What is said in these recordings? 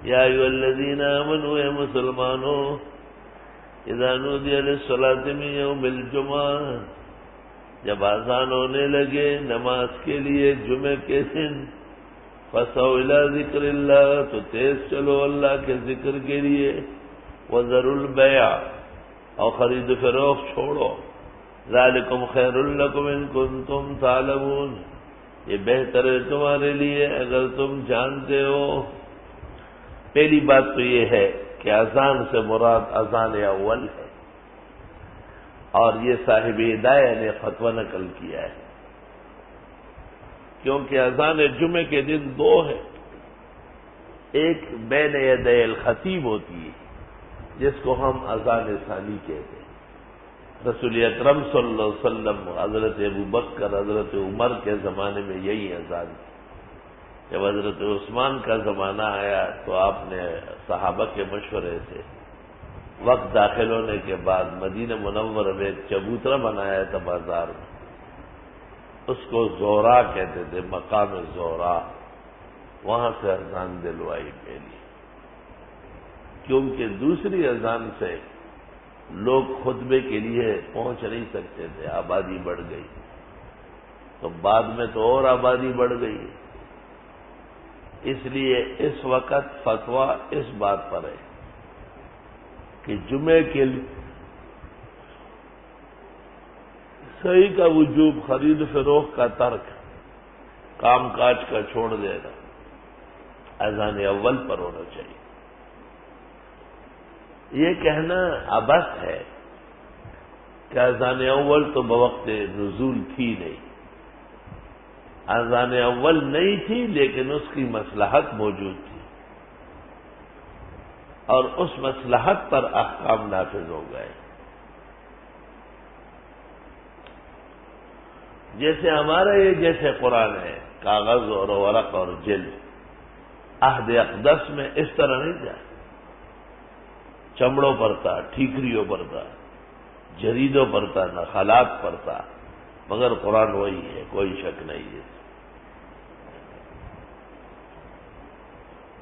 یا ایھا الذین آمنوا اے مسلمانوں اذا نودی للصلاۃ من یوم الجمعہ جب اذان ہونے لگے نماز کے لیے جمعے کے دن فسعوا الی ذکر اللہ تو تیز چلو اللہ کے ذکر کے لیے وذروا البیع اور خرید و فروخت چھوڑو ذالکم خیر لکم ان کنتم تعلمون یہ بہتر ہے تمہارے لیے اگر تم جانتے ہو۔ پہلی بات تو یہ ہے کہ اذان سے مراد اذان اول ہے اور یہ صاحب ہدایہ نے فتویٰ نقل کیا ہے، کیونکہ اذان جمعے کے دن دو ہے، ایک بین یدی الخطیب ہوتی ہے جس کو ہم اذان ثانی کہتے ہیں۔ رسول اکرم صلی اللہ علیہ وسلم حضرت ابو بکر حضرت عمر کے زمانے میں یہی اذان تھی۔ جب حضرت عثمان کا زمانہ آیا تو آپ نے صحابہ کے مشورے سے وقت داخل ہونے کے بعد مدینہ منورہ میں ایک چبوترا بنایا تھا بازار میں، اس کو زہرا کہتے تھے، مقام زہرا، وہاں سے اذان دلوائی پہلی، کیونکہ دوسری اذان سے لوگ خطبے کے لیے پہنچ نہیں سکتے تھے، آبادی بڑھ گئی، تو بعد میں تو اور آبادی بڑھ گئی، اس لیے اس وقت فتویٰ اس بات پر ہے کہ جمعے کے صحیح کا وجوب خرید فروخت کا ترک، کام کاج کا چھوڑ دینا اذان اول پر ہونا چاہیے۔ یہ کہنا عبث ہے کہ اذان اول تو بوقت نزول تھی نہیں، اذان اول نہیں تھی لیکن اس کی مصلحت موجود تھی اور اس مصلحت پر احکام نافذ ہو گئے۔ جیسے ہمارا یہ جیسے قرآن ہے، کاغذ اور ورق اور جلد، عہد اقدس میں اس طرح نہیں تھا، چمڑوں پر تھا، ٹھیکریوں پر تھا، جریدوں پر تھا، نخالات پر تھا، مگر قرآن وہی ہے، کوئی شک نہیں ہے۔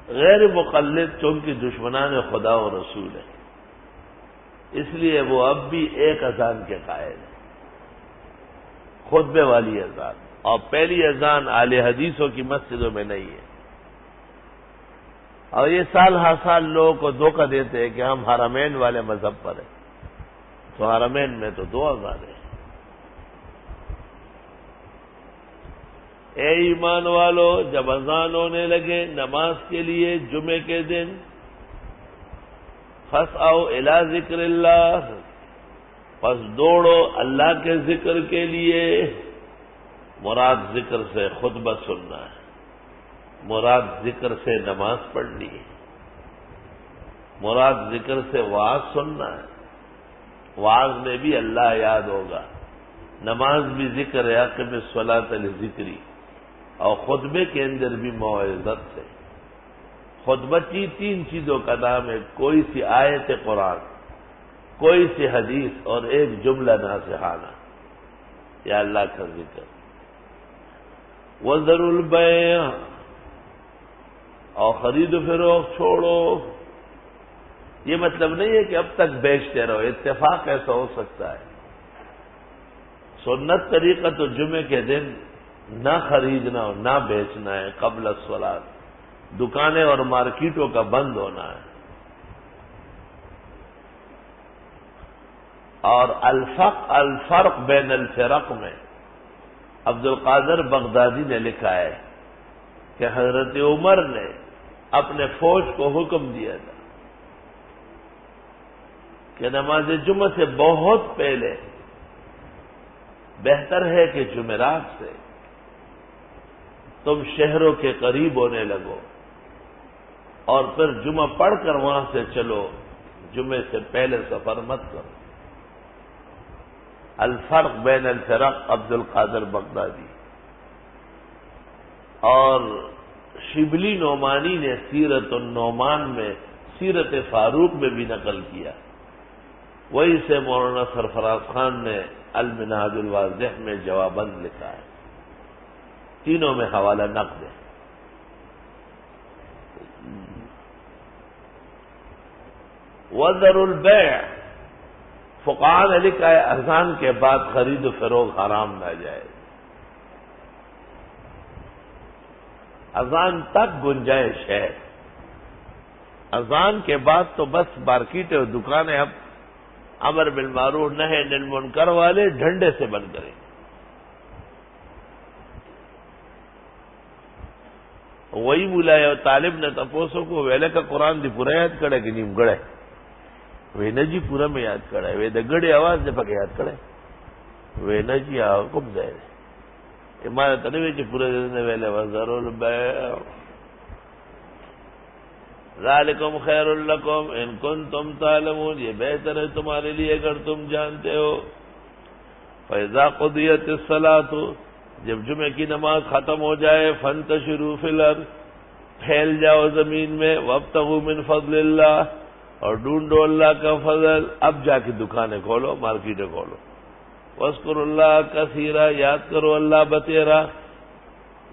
غیر مقلد چونکہ دشمنان خدا و رسول ہے، اس لیے وہ اب بھی ایک اذان کے قائل ہیں، خطبے والی اذان، اور پہلی اذان اہل حدیثوں کی مسجدوں میں نہیں ہے، اور یہ سال ہر سال لوگوں کو دھوکہ دیتے ہیں کہ ہم حرمین والے مذہب پر ہیں، تو حرمین میں تو دو اذان ہیں۔ اے ایمان والو جب اذان ہونے لگے نماز کے لیے جمعے کے دن فسعوا الی ذکر اللہ، پس دوڑو اللہ کے ذکر کے لیے۔ مراد ذکر سے خطبہ سننا ہے، مراد ذکر سے نماز پڑھنی ہے، مراد ذکر سے وعظ سننا ہے، وعظ میں بھی اللہ یاد ہوگا، نماز بھی ذکر ہے، اقم الصلاۃ لذکری، اور خطبے کے اندر بھی موعظت سے۔ خطبتی تین چیزوں کا نام ہے، کوئی سی آیت قرآن، کوئی سی حدیث اور ایک جملہ ناصحانہ، یا اللہ کا ذکر۔ وذروا البیع، اور خرید و فروخت چھوڑو۔ یہ مطلب نہیں ہے کہ اب تک بیچتے رہو، اتفاق ایسا ہو سکتا ہے، سنت طریقہ تو جمعے کے دن نہ خریدنا اور نہ بیچنا ہے، قبل الصلاۃ دکانیں اور مارکیٹوں کا بند ہونا ہے۔ اور الفرق بین الفرق میں عبد القادر بغدادی نے لکھا ہے کہ حضرت عمر نے اپنے فوج کو حکم دیا تھا کہ نماز جمعہ سے بہت پہلے بہتر ہے کہ جمعرات سے تم شہروں کے قریب ہونے لگو اور پھر جمعہ پڑھ کر وہاں سے چلو، جمعے سے پہلے سفر مت کرو۔ الفرق بین الفرق عبد القادر بغدادی۔ اور شبلی نعمانی نے سیرت النعمان میں، سیرت فاروق میں بھی نقل کیا، وہی سے مولانا سرفراز خان نے المنہاج الواضح میں جواباً لکھا ہے، تینوں میں حوالہ نقل ہے۔ وذروا البیع، فقہاء نے لکھا ہے اذان کے بعد خرید و فروخت حرام نہ جائے، اذان تک گنجائش ہے، اذان کے بعد تو بس مارکیٹ اور دکانیں اب امر بالمعروف نہی عن المنکر والے ڈھنڈے سے بند کریں۔ وہی بلایا اور طالب نے تپوسوں کو ویلے کا قرآن دی پورا یاد کرے کہ نیم گڑے وے نہ جی پورا میں یاد کرا ہے وے دا گڑے آواز نے پک یاد کرے وے نہ جی حکم دے ہمارا تنوی جی پورے دن ویلے وذروا البیع ذالکم خیر لکم ان کنتم تعلمون، یہ بہتر ہے تمہارے لیے اگر تم جانتے ہو۔ فاذا قضیت الصلاۃ، جب جمعہ کی نماز ختم ہو جائے، فانتشروا فی الارض، پھیل جاؤ زمین میں، وابتغوا من فضل اللہ، اور ڈھونڈو اللہ کا فضل، اب جا کے دکانیں کھولو، مارکیٹیں کھولو، واذکروا اللہ کثیرا، یاد کرو اللہ بتیرا،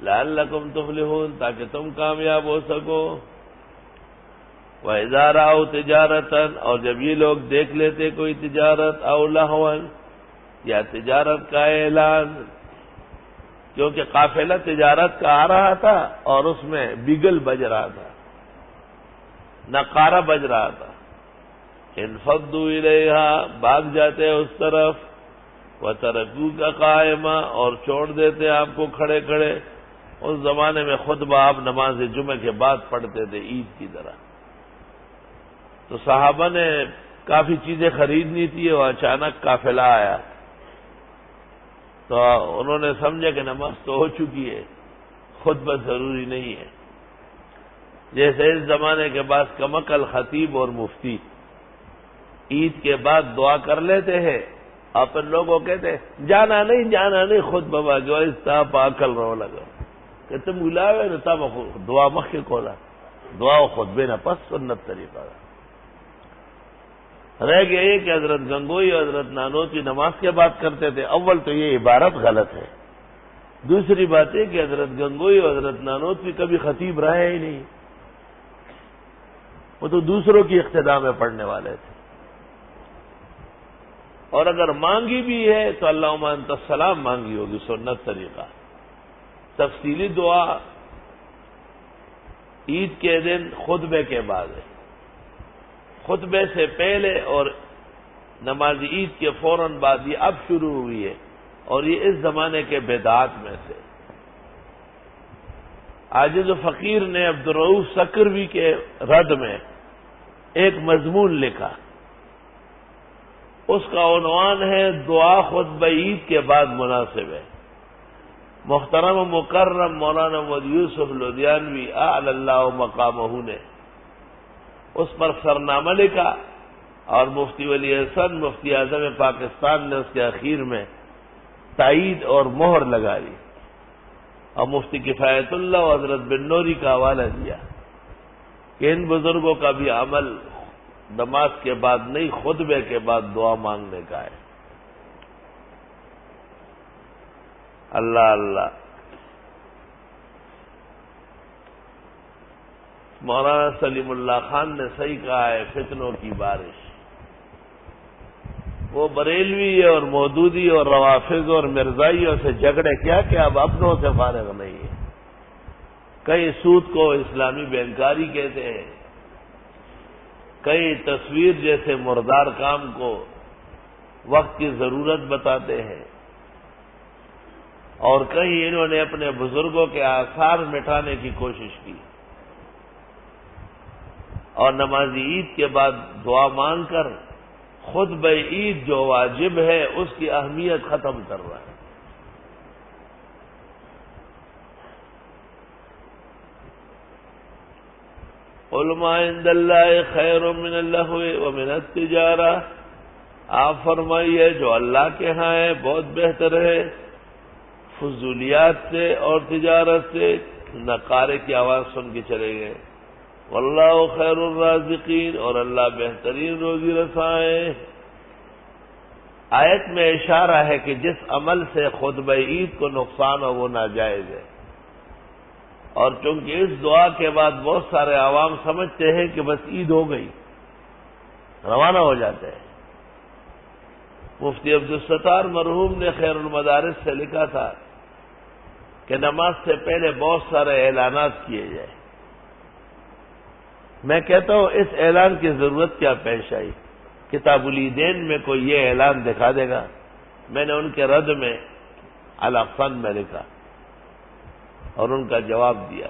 لعلکم تفلحون، تاکہ تم کامیاب ہو سکو۔ وَإِذَا رَأَوْا تِجَارَةً، اور جب یہ لوگ دیکھ لیتے کوئی تجارت، أَوْ لَهْوًا، یا تجارت کا اعلان، کیونکہ قافلہ تجارت کا آ رہا تھا اور اس میں بیگل بج رہا تھا، نقارہ بج رہا تھا، انفضوا الیہا، بھاگ جاتے اس طرف، وترکوک قائما، اور چھوڑ دیتے آپ کو کھڑے کھڑے۔ اس زمانے میں خطبہ آپ نماز جمعہ کے بعد پڑھتے تھے عید کی طرح، تو صحابہ نے کافی چیزیں خریدنی تھی اور اچانک قافلہ آیا تو انہوں نے سمجھا کہ نماز تو ہو چکی ہے، خطبہ ضروری نہیں ہے۔ جیسے اس زمانے کے بعد کمکل خطیب اور مفتی عید کے بعد دعا کر لیتے ہیں، اپن لوگوں کہتے ہیں جانا نہیں خطبہ باگو استا پاکل رو لگا کہ تم بلاوے نہ تب دعا مخ کے کولا، دعا و خطبے نہ پس سنت طریقہ رہ گیا یہ کہ حضرت گنگوئی اور حضرت نانوتوی نماز کے بات کرتے تھے۔ اول تو یہ عبارت غلط ہے، دوسری بات یہ کہ حضرت گنگوئی اور حضرت نانوتوی کبھی خطیب رہے ہی نہیں، وہ تو دوسروں کی اقتداء میں پڑھنے والے تھے، اور اگر مانگی بھی ہے تو اللہم انت السلام مانگی ہوگی، سنت طریقہ۔ تفصیلی دعا عید کے دن خطبے کے بعد ہے، خطبے سے پہلے اور نماز عید کے فوراً بعد یہ اب شروع ہوئی ہے، اور یہ اس زمانے کے بدعات میں سے۔ عاجز و فقیر نے عبدالرؤوف سکروی کے رد میں ایک مضمون لکھا، اس کا عنوان ہے دعا خطبہ عید کے بعد مناسب ہے۔ محترم و مکرم مولانا محمد یوسف لدھیانوی اعلی اللہ مقامہ نے اس پر سرنامہ لکھا، اور مفتی ولی حسن مفتی اعظم پاکستان نے اس کے اخیر میں تائید اور مہر لگا دی، اور مفتی کفایت اللہ و حضرت بن نوری کا حوالہ دیا کہ ان بزرگوں کا بھی عمل نماز کے بعد نہیں، خطبے کے بعد دعا مانگنے کا ہے۔ اللہ اللہ۔ مولانا سلیم اللہ خان نے صحیح کہا ہے، فتنوں کی بارش، وہ بریلوی اور مودودی اور روافض اور مرزائیوں سے جھگڑے کیا کہ اب اپنوں سے فارغ نہیں ہے۔ کئی سود کو اسلامی بینکاری کہتے ہیں، کئی تصویر جیسے مردار کام کو وقت کی ضرورت بتاتے ہیں، اور کہیں انہوں نے اپنے بزرگوں کے آثار مٹانے کی کوشش کی، اور نماز عید کے بعد دعا مانگ کر خطبہ عید جو واجب ہے اس کی اہمیت ختم کر رہا ہے۔ قل ما عند اللہ خیر من اللہو ومن التجارہ، آپ فرمائیے جو اللہ کے ہاں ہے بہت بہتر ہے فضولیات سے اور تجارت سے۔ نقارے کی آواز سن کے چلے گئے۔ واللہ خیر الرازقین، اور اللہ بہترین روزی رساں ہے۔ آیت میں اشارہ ہے کہ جس عمل سے خطبہ عید کو نقصان ہو وہ ناجائز ہے، اور چونکہ اس دعا کے بعد بہت سارے عوام سمجھتے ہیں کہ بس عید ہو گئی، روانہ ہو جاتے ہیں۔ مفتی عبدالستار مرحوم نے خیر المدارس سے لکھا تھا کہ نماز سے پہلے بہت سارے اعلانات کیے جائیں۔ میں کہتا ہوں اس اعلان کی ضرورت کیا پیش آئی؟ کتاب العیدین میں کوئی یہ اعلان دکھا دے گا؟ میں نے ان کے رد میں الاقسام میں لکھا اور ان کا جواب دیا۔